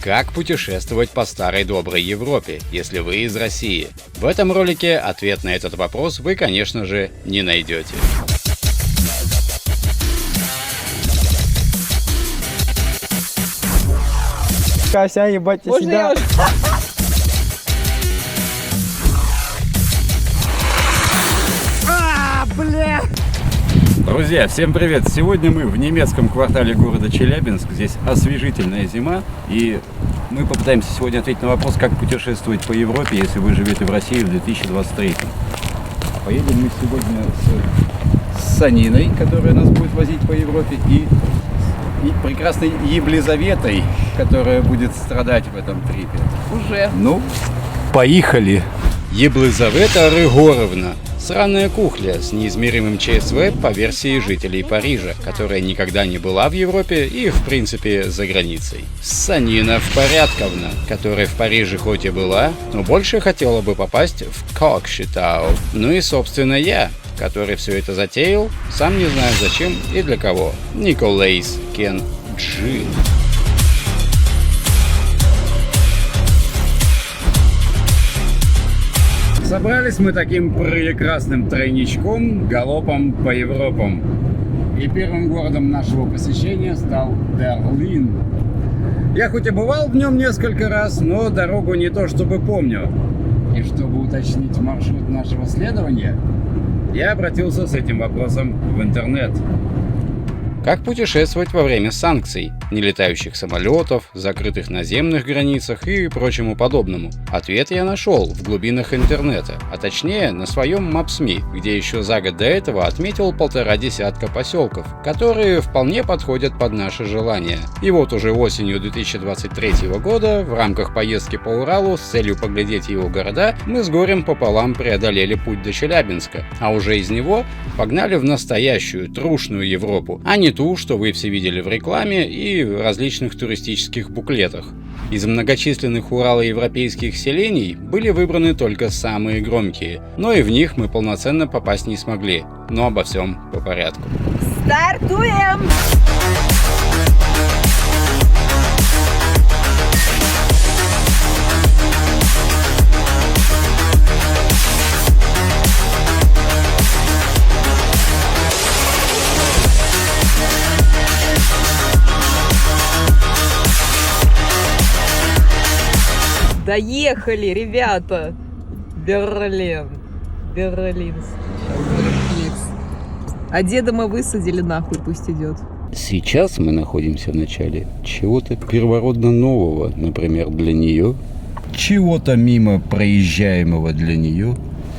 Как путешествовать по старой доброй Европе, если вы из России? В этом ролике ответ на этот вопрос вы, конечно же, не найдете. Кася, ебать, ты сюда. Бля! Друзья, всем привет! Сегодня мы в немецком квартале города Челябинск. Здесь освежительная зима, и мы попытаемся сегодня ответить на вопрос, как путешествовать по Европе, если вы живете в России в 2023. Поедем мы сегодня с Саниной, которая нас будет возить по Европе, и прекрасной Еблизаветой, которая будет страдать в этом трипе. Уже. Ну, поехали! Еблизавета Рыгоровна. Сраная кухля с неизмеримым ЧСВ по версии жителей Парижа, которая никогда не была в Европе и, в принципе, за границей. Санина Впорядковна, которая в Париже хоть и была, но больше хотела бы попасть в Кокшетау. Ну и, собственно, я, который все это затеял, сам не знаю зачем и для кого. Николейс Кен Джин. Собрались мы таким прекрасным тройничком галопом по Европам. И первым городом нашего посещения стал Берлин. Я хоть и бывал в нем несколько раз, но дорогу не то чтобы помню. И чтобы уточнить маршрут нашего следования, я обратился с этим вопросом в интернет. Как путешествовать во время санкций, нелетающих самолетов, закрытых наземных границах и прочему подобному? Ответ я нашел в глубинах интернета, а точнее на своем Maps.me, где еще за год до этого отметил 1,5 десятка поселков, которые вполне подходят под наши желания. И вот уже осенью 2023 года в рамках поездки по Уралу с целью поглядеть его города мы с горем пополам преодолели путь до Челябинска, а уже из него погнали в настоящую трушную Европу, а не ту, что вы все видели в рекламе и в различных туристических буклетах. Из многочисленных урало-европейских селений были выбраны только самые громкие, но и в них мы полноценно попасть не смогли. Но обо всем по порядку. Стартуем! Доехали, ребята! Берлин. А деда мы высадили, нахуй пусть идет. Сейчас мы находимся в начале чего-то первородно нового, например, для нее. Чего-то мимо проезжаемого для нее.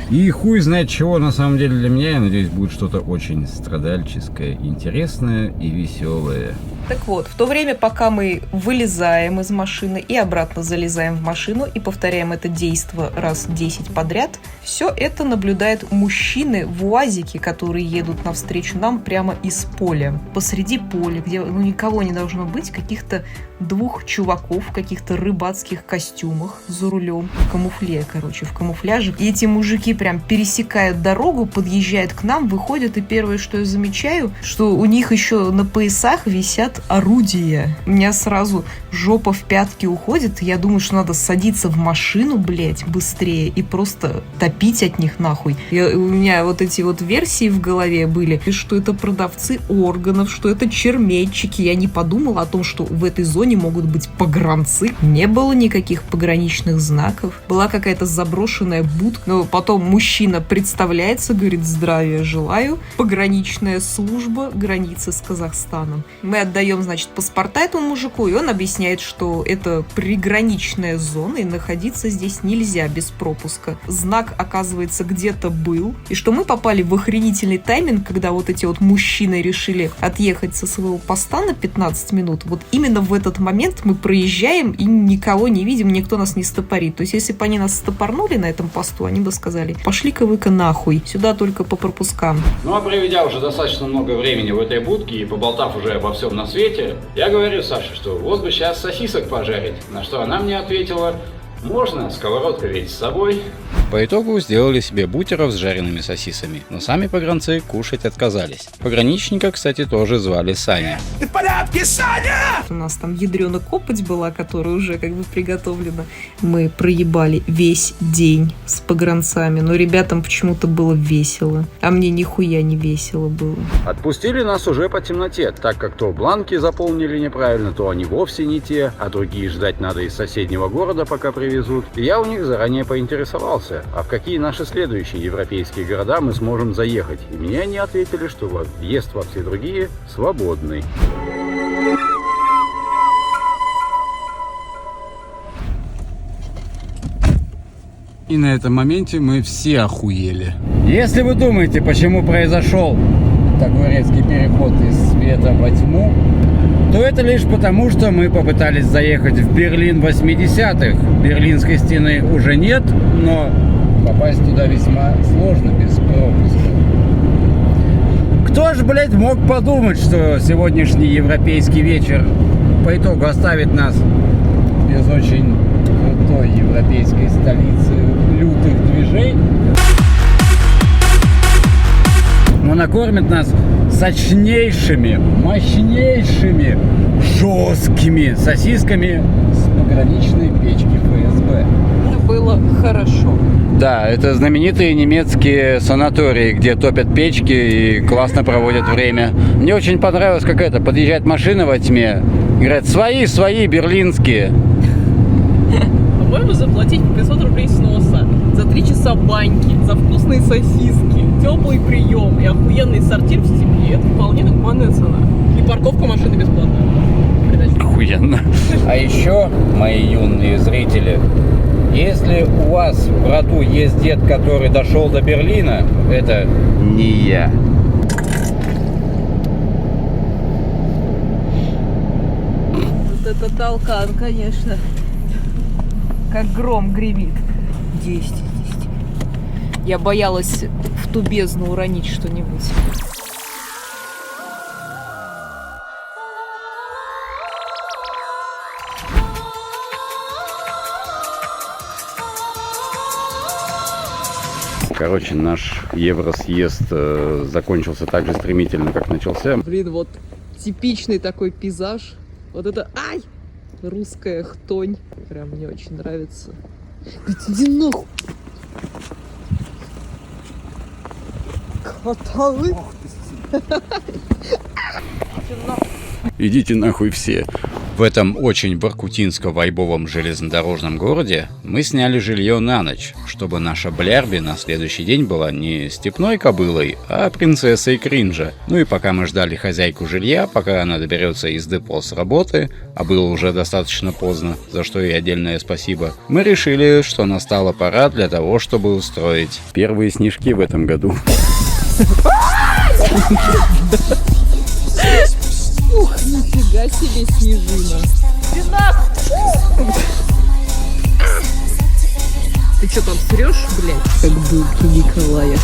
И хуй знает чего на самом деле для меня. Я надеюсь, будет что-то очень страдальческое, интересное и веселое. Так вот, в то время, пока мы вылезаем из машины и обратно залезаем в машину и повторяем это действо раз 10 подряд, все это наблюдают мужчины в УАЗике, которые едут навстречу нам прямо из поля. Посреди поля, где никого не должно быть, каких-то 2 чуваков в каких-то рыбацких костюмах за рулем, в камуфляже. И эти мужики прям пересекают дорогу, подъезжают к нам, выходят, и первое, что я замечаю, что у них еще на поясах висят орудия. У меня сразу жопа в пятки уходит, я думаю, что надо садиться в машину, блять, быстрее и просто топить от них нахуй. У меня вот эти вот версии в голове были, что это продавцы органов, что это черметчики. Я не подумала о том, что в этой зоне могут быть погранцы. Не было никаких пограничных знаков. Была какая-то заброшенная будка. Но потом мужчина представляется, говорит: здравия желаю. Пограничная служба границы с Казахстаном. Мы отдаем, значит, паспорта этому мужику, и он объясняет, что это приграничная зона, и находиться здесь нельзя без пропуска. Знак, оказывается, где-то был, и что мы попали в охренительный тайминг, когда вот эти вот мужчины решили отъехать со своего поста на 15 минут. Вот именно в этот момент мы проезжаем и никого не видим, никто нас не стопорит. То есть, если бы они нас стопорнули на этом посту, они бы сказали: пошли-ка вы-ка нахуй, сюда только по пропускам. Ну а проведя уже достаточно много времени в этой будке и поболтав уже обо всем на свете, я говорю Саше, что вот бы сейчас сосисок пожарить, на что она мне ответила: можно, сковородка ведь с собой. По итогу сделали себе бутеров с жареными сосисами, но сами погранцы кушать отказались. Пограничника, кстати, тоже звали Саня. Ты в порядке, Саня? У нас там ядрёная копоть была, которая уже как бы приготовлена. Мы проебали весь день с погранцами, но ребятам почему-то было весело. А мне нихуя не весело было. Отпустили нас уже по темноте, так как то бланки заполнили неправильно, то они вовсе не те, а другие ждать надо из соседнего города, пока привезут. И я у них заранее поинтересовался, а в какие наши следующие европейские города мы сможем заехать. И мне они ответили, что въезд во все другие свободный. И на этом моменте мы все охуели. Если вы думаете, почему произошел такой резкий переход из света во тьму, то это лишь потому, что мы попытались заехать в Берлин 80-х. Берлинской стены уже нет, но попасть туда весьма сложно без пропуска. Кто ж, блядь, мог подумать, что сегодняшний европейский вечер по итогу оставит нас без очень крутой европейской столицы лютых движений, но накормит нас сочнейшими, мощнейшими, жесткими сосисками с пограничной печки ФСБ. Это было хорошо. Да, это знаменитые немецкие санатории, где топят печки и классно проводят время. Мне очень понравилось, как это, подъезжает машина во тьме, говорят, свои, берлинские. По-моему, заплатить по 500 рублей с носа за 3 часа баньки, за вкусные сосиски, теплый прием и охуенный сортир в степи. Это вполне нормальная цена. И парковка машины бесплатная. Охуенно. А еще, мои юные зрители, если у вас в роду есть дед, который дошел до Берлина, это не я. Вот это толкан, конечно. Как гром гремит. 10 из 10. Я боялась в ту бездну уронить что-нибудь. Короче, наш евросъезд закончился так же стремительно, как начался. Блин, вот типичный такой пейзаж. Вот это, ай! Русская хтонь. Прям мне очень нравится. Иди нахуй! Котовы! Идите нахуй все. В этом очень воркутинско-вайбовом железнодорожном городе мы сняли жилье на ночь, чтобы наша Блярби на следующий день была не степной кобылой, а принцессой кринжа. Ну и пока мы ждали хозяйку жилья, пока она доберется из депо с работы, а было уже достаточно поздно, за что ей отдельное спасибо, мы решили, что настала пора для того, чтобы устроить первые снежки в этом году. Ух, нифига себе снежина. Ты что там срешь, блядь? Как булки Николая.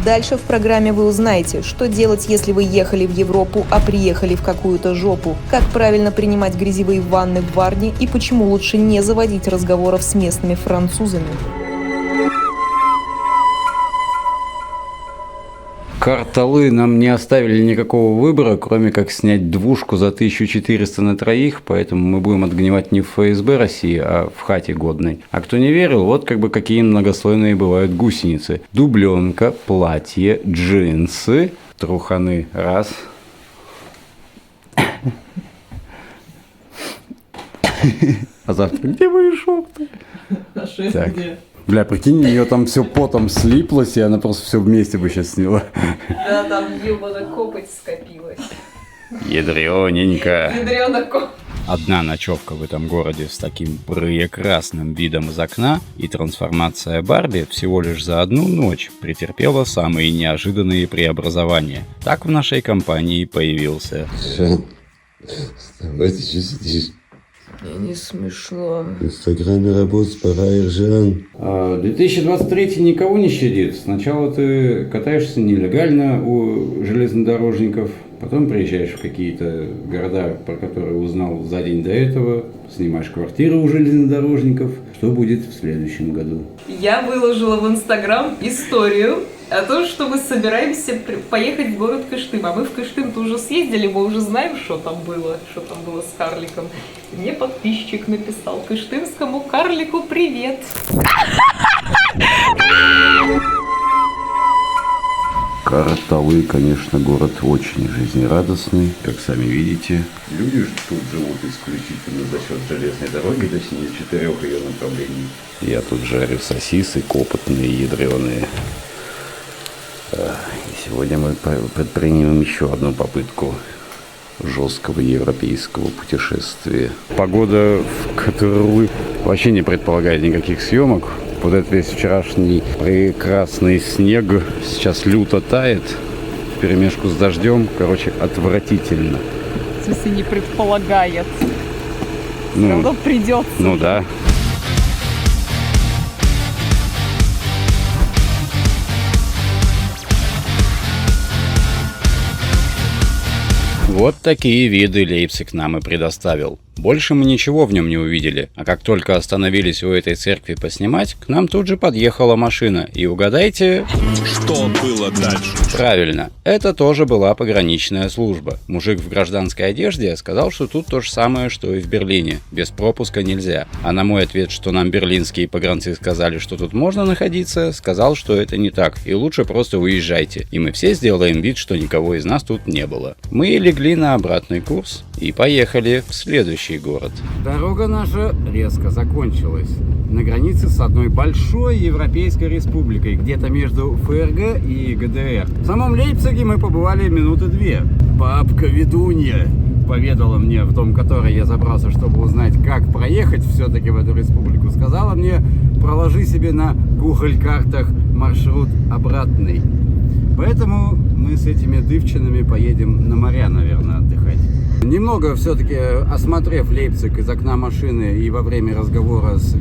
Дальше в программе вы узнаете, что делать, если вы ехали в Европу, а приехали в какую-то жопу, как правильно принимать грязевые ванны в Варне и почему лучше не заводить разговоров с местными французами. Карталы нам не оставили никакого выбора, кроме как снять двушку за 1400 на троих, поэтому мы будем отгнивать не в ФСБ России, а в хате годной. А кто не верил, вот как бы какие многослойные бывают гусеницы. Дубленка, платье, джинсы, труханы, раз. А завтра где мои шорты? А шесть Так. где? Бля, прикинь, ее там все потом слиплось, и она просто все вместе бы сейчас сняла. Да, там ебаная копоть скопилась. Ядрёненько. Ядрёна копоть. Одна ночевка в этом городе с таким прекрасным видом из окна, и трансформация Барби всего лишь за одну ночь претерпела самые неожиданные преобразования. Так в нашей компании появился... Вставай, ты что сидишь? Не смешно. В Инстаграме работать пора, Иржан. 2023 никого не щадит. Сначала ты катаешься нелегально у железнодорожников, потом приезжаешь в какие-то города, про которые узнал за день до этого, снимаешь квартиру у железнодорожников. Что будет в следующем году? Я выложила в Инстаграм историю о том, что мы собираемся поехать в город Кыштым. А мы в Кыштым-то уже съездили, мы уже знаем, что там было с карликом. И мне подписчик написал: кыштымскому карлику привет. Караталы, конечно, город очень жизнерадостный, как сами видите. Люди тут живут исключительно за счет железной дороги, точнее 4 ее направлений. Я тут жарю сосиски, опытные, ядреные. И сегодня мы предпримем еще одну попытку жесткого европейского путешествия. Погода в Катырлы вообще не предполагает никаких съемок. Вот этот весь вчерашний прекрасный снег сейчас люто тает вперемешку с дождем. Короче, отвратительно. В смысле, не предполагает. Все Ну, равно придется. ну да. Вот такие виды Лейпциг нам и предоставил. Больше мы ничего в нем не увидели, а как только остановились у этой церкви поснимать, к нам тут же подъехала машина. И угадайте... Что было дальше? Правильно, это тоже была пограничная служба. Мужик в гражданской одежде сказал, что тут то же самое, что и в Берлине. Без пропуска нельзя. А на мой ответ, что нам берлинские погранцы сказали, что тут можно находиться, сказал, что это не так, и лучше просто уезжайте. И мы все сделаем вид, что никого из нас тут не было. Мы легли на обратный курс и поехали в следующий город. Дорога наша резко закончилась. На границе с одной большой европейской республикой, где-то между ФРГ и ГДР. В самом Лейпциге мы побывали минуты 2. Бабка ведунья поведала мне, в дом которой я забрался, чтобы узнать, как проехать все-таки в эту республику, сказала мне: проложи себе на Google картах маршрут обратный. Поэтому мы с этими дывчинами поедем на моря, наверное, отдыхать. Немного все-таки осмотрев Лейпциг из окна машины и во время разговора с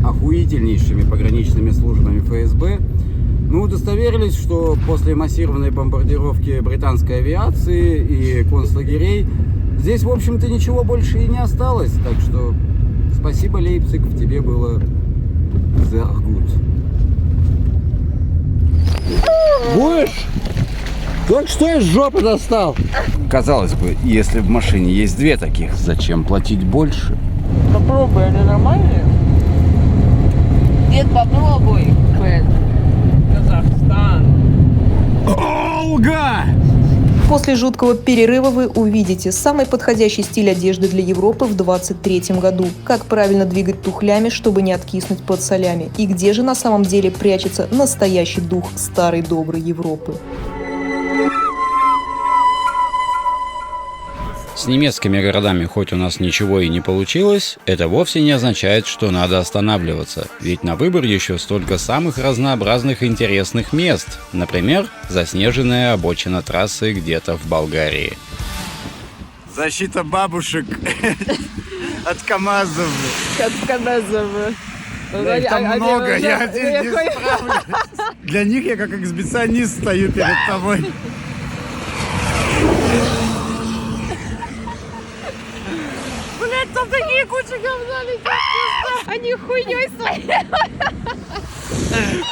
охуительнейшими пограничными службами ФСБ, мы удостоверились, что после массированной бомбардировки британской авиации и концлагерей здесь, в общем-то, ничего больше и не осталось. Так что спасибо, Лейпциг, в тебе было sehr gut. Будешь? Только что из жопы достал. Казалось бы, если в машине есть две таких, зачем платить больше? Попробуй, они нормальные? Дед, попробуй. Казахстан. Олга! После жуткого перерыва вы увидите самый подходящий стиль одежды для Европы в 2023 году, как правильно двигать тухлями, чтобы не откиснуть под солями, и где же на самом деле прячется настоящий дух старой доброй Европы. С немецкими городами хоть у нас ничего и не получилось, это вовсе не означает, что надо останавливаться. Ведь на выбор еще столько самых разнообразных и интересных мест. Например, заснеженная обочина трассы где-то в Болгарии. Защита бабушек от КамАЗов. Их там много, я один не справлюсь. Для них я как эксбиционист стою перед тобой. Блять, там такие кучи говна летят. Они хуйней своей.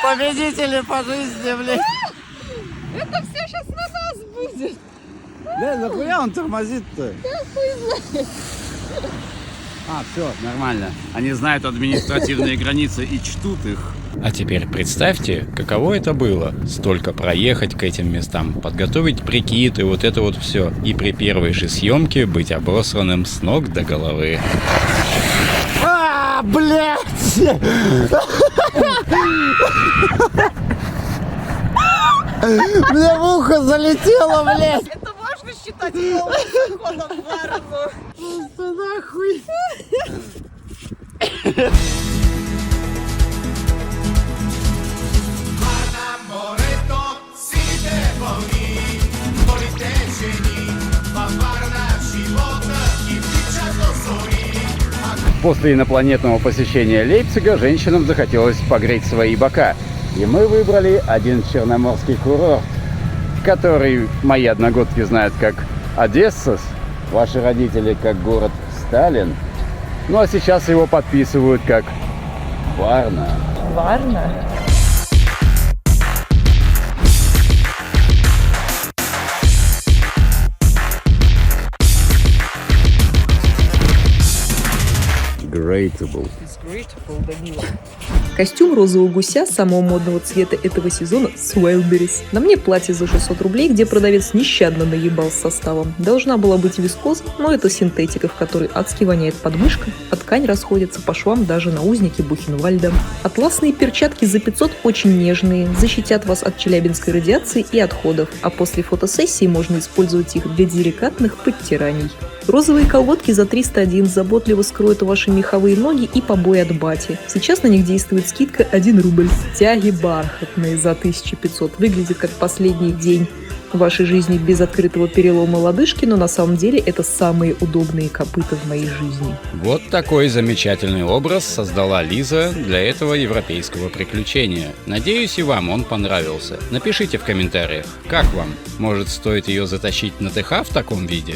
Победители по жизни, блядь. Это все сейчас на нас будет. Блядь, нахуя он тормозит-то? А, все, нормально. Они знают административные границы и чтут их. А теперь представьте, каково это было. Столько проехать к этим местам, подготовить прикид и вот это вот все. И при первой же съемке быть обосранным с ног до головы. А, блядь! Мне в ухо залетело, блядь! Это можно считать полным заходом в армию? Что нахуй? Moreto si te boli, polityczni, bawarna żywota i picia do soli, a после инопланетного посещения Лейпцига женщинам захотелось погреть свои бока. И мы выбрали один черноморский курорт, который мои одногодки знают как Одесса, ваши родители как город Сталин. Ну а сейчас его подписывают как Варна. Варна? Greatable. Костюм розового гуся самого модного цвета этого сезона с Wildberries. На мне платье за 600 рублей, где продавец нещадно наебал с составом. Должна была быть вискоза, но это синтетика, в которой адски воняет подмышка, а ткань расходится по швам даже на узнике Бухенвальда. Атласные перчатки за 500 очень нежные, защитят вас от челябинской радиации и отходов, а после фотосессии можно использовать их для деликатных подтираний. Розовые колготки за 301 заботливо скроют ваши меховые ноги и побои от бати. Сейчас на них действует скидка 1 рубль. Тяги бархатные за 1500. Выглядит как последний день в вашей жизни без открытого перелома лодыжки, но на самом деле это самые удобные копыта в моей жизни. Вот такой замечательный образ создала Лиза для этого европейского приключения. Надеюсь, и вам он понравился. Напишите в комментариях, как вам? Может, стоит ее затащить на ТХ в таком виде?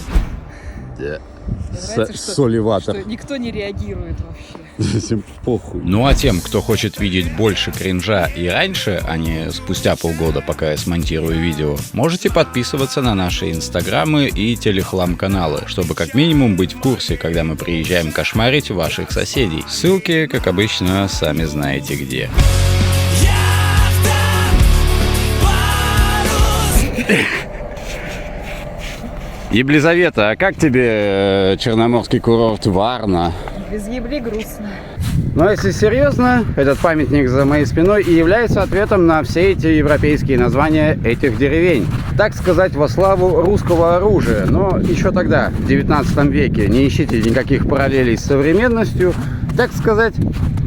Соливатор. никто не реагирует вообще. Всем похуй. Ну а тем, кто хочет видеть больше кринжа и раньше, а не спустя полгода, пока я смонтирую видео, можете подписываться на наши инстаграмы и телехлам-каналы, чтобы как минимум быть в курсе, когда мы приезжаем кошмарить ваших соседей. Ссылки, как обычно, сами знаете где. Еблизавета, а как тебе черноморский курорт Варна? Без ебли грустно. Но если серьезно, этот памятник за моей спиной и является ответом на все эти европейские названия этих деревень. Так сказать, во славу русского оружия. Но еще тогда, в 19 веке, не ищите никаких параллелей с современностью, так сказать,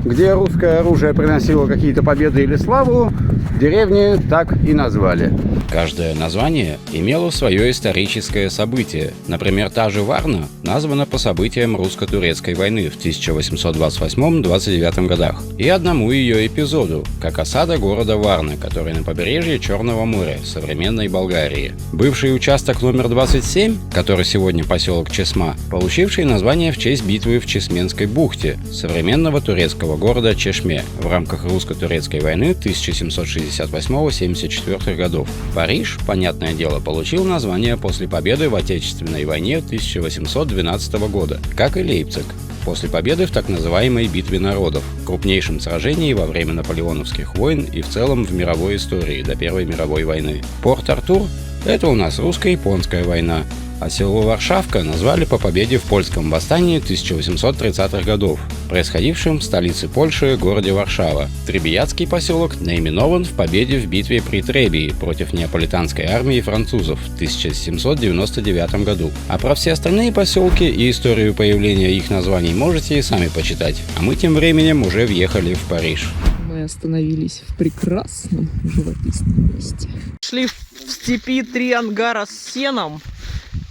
где русское оружие приносило какие-то победы или славу, деревни так и назвали. Каждое название имело свое историческое событие. Например, та же Варна названа по событиям русско-турецкой войны в 1828-29 годах и одному ее эпизоду, как осада города Варны, который на побережье Черного моря в современной Болгарии. Бывший участок номер 27, который сегодня поселок Чесма, получивший название в честь битвы в Чесменской бухте, современного турецкого города Чешме в рамках русско-турецкой войны 1768-74 годов. Париж, понятное дело, получил название после победы в Отечественной войне 1812 года, как и Лейпциг, после победы в так называемой «Битве народов», крупнейшем сражении во время наполеоновских войн и в целом в мировой истории до Первой мировой войны. Порт-Артур – это у нас русско-японская война, а село Варшавка назвали по победе в польском восстании 1830-х годов, происходившем в столице Польши, городе Варшава. Требиятский поселок наименован в победе в битве при Требии против неаполитанской армии французов в 1799 году. А про все остальные поселки и историю появления их названий можете и сами почитать. А мы тем временем уже въехали в Париж. Мы остановились в прекрасном живописном месте. Шли в степи 3 ангара с сеном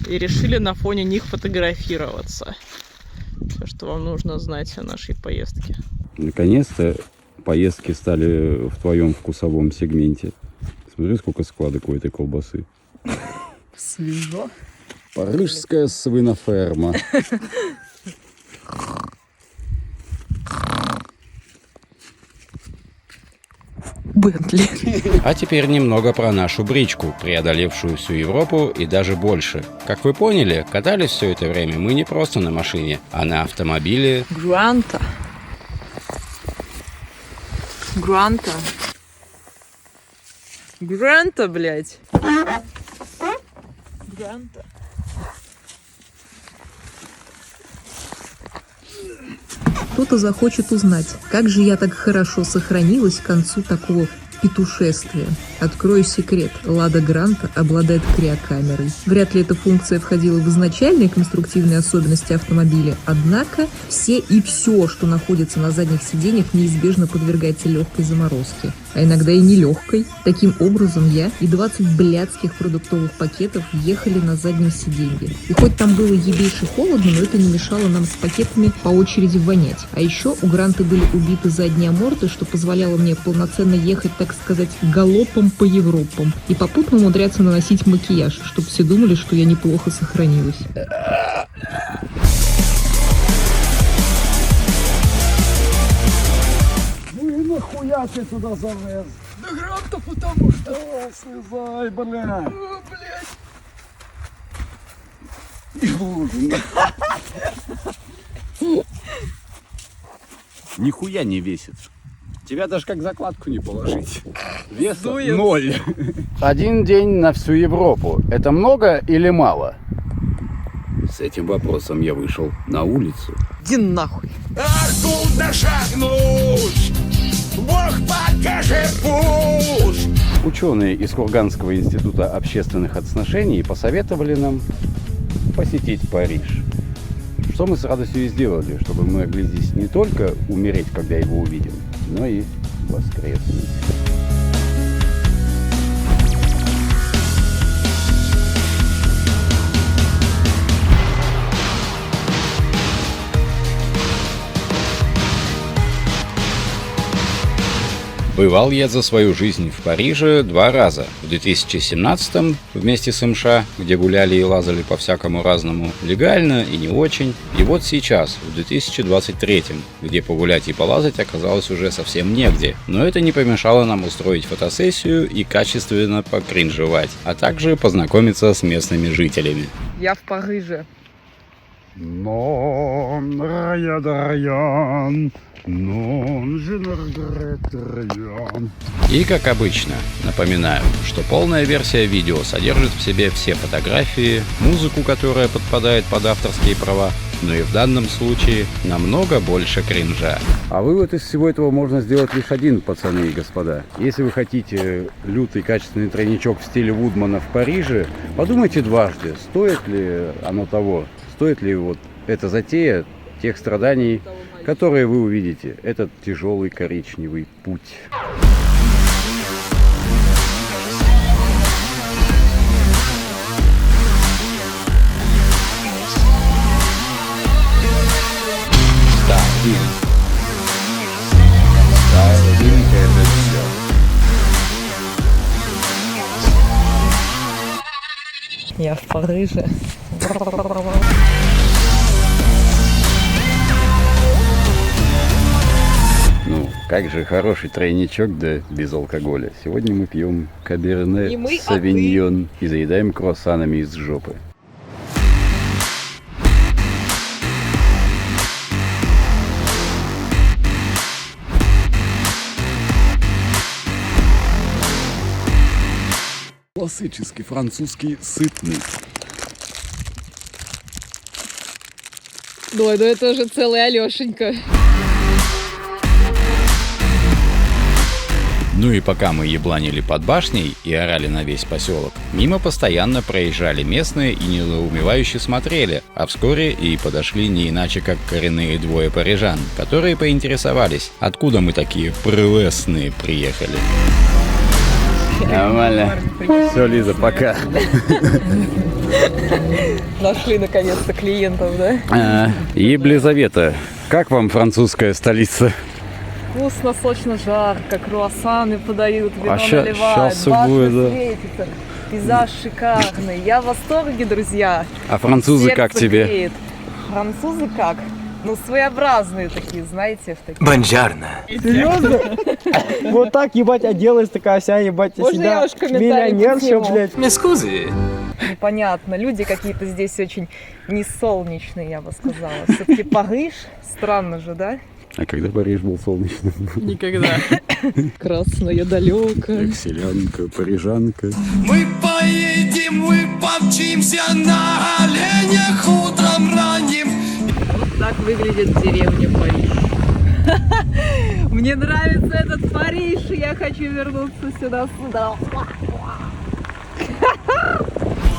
и решили на фоне них фотографироваться. Все, что вам нужно знать о нашей поездке. Наконец-то поездки стали в твоем вкусовом сегменте. Смотри, сколько складок у этой колбасы. Свежо. Парижская свиноферма. Бентли. А теперь немного про нашу бричку, преодолевшую всю Европу и даже больше. Как вы поняли, катались все это время мы не просто на машине, а на автомобиле Гранта. Гранта. Гранта, блядь. Гранта. Кто-то захочет узнать, как же я так хорошо сохранилась к концу такого петушествия. Открою секрет. Лада Гранта обладает криокамерой. Вряд ли эта функция входила в изначальные конструктивные особенности автомобиля, однако все и все, что находится на задних сиденьях, неизбежно подвергается легкой заморозке. а иногда и нелегкой. Таким образом, я и 20 блядских продуктовых пакетов ехали на заднем сиденье. И хоть там было ебейше холодно, но это не мешало нам с пакетами по очереди вонять. А еще у Гранты были убиты задние аморты, что позволяло мне полноценно ехать, так сказать, галопом по Европам. И попутно умудряться наносить макияж, чтобы все думали, что я неплохо сохранилась. Нахуя ты туда залез? Да Гранта, потому что... Давай, слезай, бля. О, блядь. И в лужу. Нихуя не весит. Тебя даже как закладку не положить. Веса 0. Один день на всю Европу. Это много или мало? С этим вопросом я вышел на улицу. Иди нахуй. Откуда шагнуть? Бог покажи путь. Ученые из Курганского института общественных отношений посоветовали нам посетить Париж. Что мы с радостью и сделали, чтобы мы могли здесь не только умереть, когда его увидим, но и воскреснуть. Бывал я за свою жизнь в Париже 2 раза. В 2017-м вместе с МШ, где гуляли и лазали по всякому разному, легально и не очень. И вот сейчас, в 2023-м, где погулять и полазать оказалось уже совсем негде. Но это не помешало нам устроить фотосессию и качественно покринжевать, а также познакомиться с местными жителями. Я в Париже. Non Ryan, non je ne regrette rien. И как обычно, напоминаю, что полная версия видео содержит в себе все фотографии, музыку, которая подпадает под авторские права, но и в данном случае намного больше кринжа. А вывод из всего этого можно сделать лишь один, пацаны и господа. Если вы хотите лютый качественный тройничок в стиле Вудмана в Париже, подумайте дважды, стоит ли оно того. Стоит ли вот эта затея тех страданий, которые вы увидите, этот тяжелый коричневый путь? Стайлинг это все. Я в Париже. Ну, как же хороший тройничок, да без алкоголя. Сегодня мы пьем каберне И мы, савиньон и заедаем круассанами из жопы. Классический французский сытный. Да, ну это уже целый Алешенька. Ну и пока мы ебланили под башней и орали на весь поселок, мимо постоянно проезжали местные и недоумевающе смотрели, а вскоре и подошли не иначе как коренные двое парижан, которые поинтересовались, откуда мы такие прелестные приехали. Нормально. Все, Лиза, пока. Нашли наконец-то клиентов, да? Елизавета, как вам французская столица? Вкусно, сочно, жарко, круассаны подают, вино щас наливают, всё башня будет, да. светится, пейзаж шикарный. Я в восторге, друзья. А французы Сердце как тебе? греет. Французы как? Ну, своеобразные такие, знаете, в таких. Бонжарно. Серьезно? Вот так, ебать, оделась такая вся, ебать, из Можно я себя уж комментарий миллионерша, подсниму? блядь. Мескузи. Непонятно. Люди какие-то здесь очень несолнечные, я бы сказала. Все-таки Париж, странно же, да? А когда Париж был солнечным? Никогда. Красная далеко. Селянка, парижанка. Мы поедем, мы помчимся на оленях утром ранним. Вот так выглядит деревня Париж. Мне нравится этот Париж, и я хочу вернуться сюда.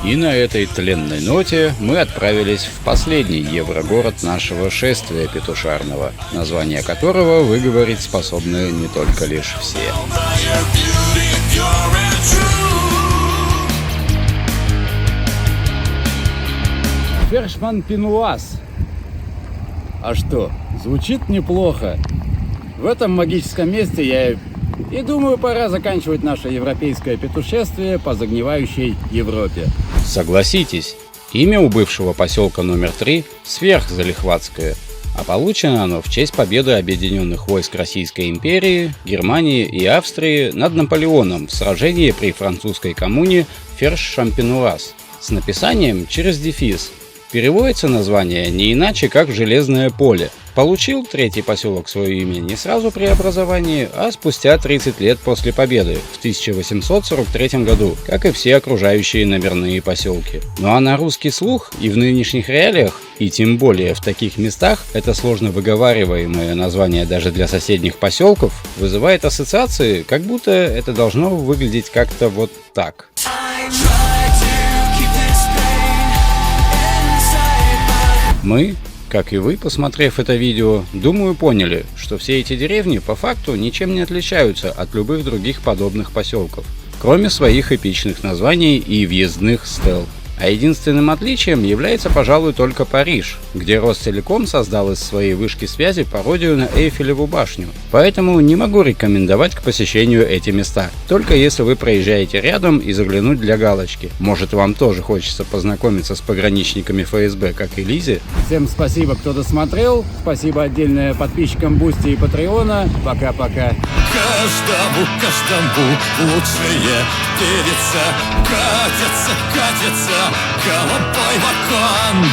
И на этой тленной ноте мы отправились в последний еврогород нашего шествия петушарного, название которого выговорить способны не только лишь все. Фершман-Пинуаз. А что, звучит неплохо. В этом магическом месте я и думаю, пора заканчивать наше европейское путешествие по загнивающей Европе. Согласитесь, имя у бывшего поселка номер 3 сверхзалихватское, а получено оно в честь победы объединенных войск Российской империи, Германии и Австрии над Наполеоном в сражении при французской коммуне Ферш-Шампенуаз с написанием через дефис. Переводится название не иначе, как «Железное поле». Получил третий поселок свое имя не сразу при образовании, а спустя 30 лет после победы, в 1843 году, как и все окружающие номерные поселки. Ну а на русский слух и в нынешних реалиях, и тем более в таких местах, это сложно выговариваемое название даже для соседних поселков вызывает ассоциации, как будто это должно выглядеть как-то вот так. Мы, как и вы, посмотрев это видео, думаю, поняли, что все эти деревни по факту ничем не отличаются от любых других подобных поселков, кроме своих эпичных названий и въездных стел. А единственным отличием является, пожалуй, только Париж, где Ростелеком создал из своей вышки связи пародию на Эйфелеву башню. Поэтому не могу рекомендовать к посещению эти места, только если вы проезжаете рядом и заглянуть для галочки. Может, вам тоже хочется познакомиться с пограничниками ФСБ, как и Лизе. Всем спасибо, кто досмотрел. Спасибо отдельное подписчикам Бусти и Патреона. Пока-пока. Каждому лучшее верится. Катится головой в окон.